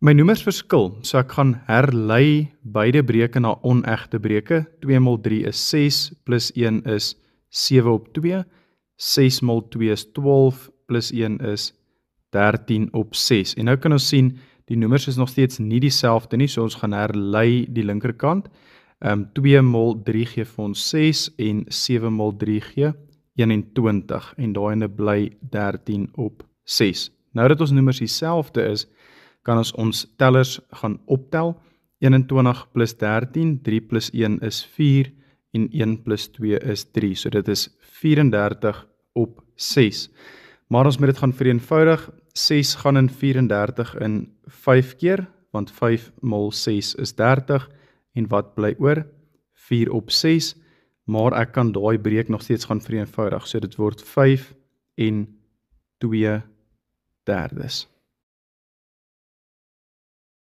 My noemers verskil, so ek gaan herlei beide breuke na onegte breuke. 2 mal 3 is 6, plus 1 is 7 op 2. 6 mal 2 is 12, plus 1 is 13 op 6. En nou kan ons sien, die noemers is nog steeds nie dieselfde nie, so ons gaan herlei die linkerkant. 2 mal 3 gee vir ons 6 en 7 mal 3 gee 21 en daarin bly 13 op 6. Nou dat ons noemers dieselfde is, kan ons tellers gaan optel. 21 plus 13, 3 plus 1 is 4 en 1 plus 2 is 3. So dit is 34 op 6. Maar ons moet dit gaan vereenvoudig. 6 gaan in 34 in 5 keer, want 5 mal 6 is 30. En wat bly oor? 4 op 6. Maar ek kan daai breek nog steeds gaan vereenvoudig. So dit word 5 en 2/3.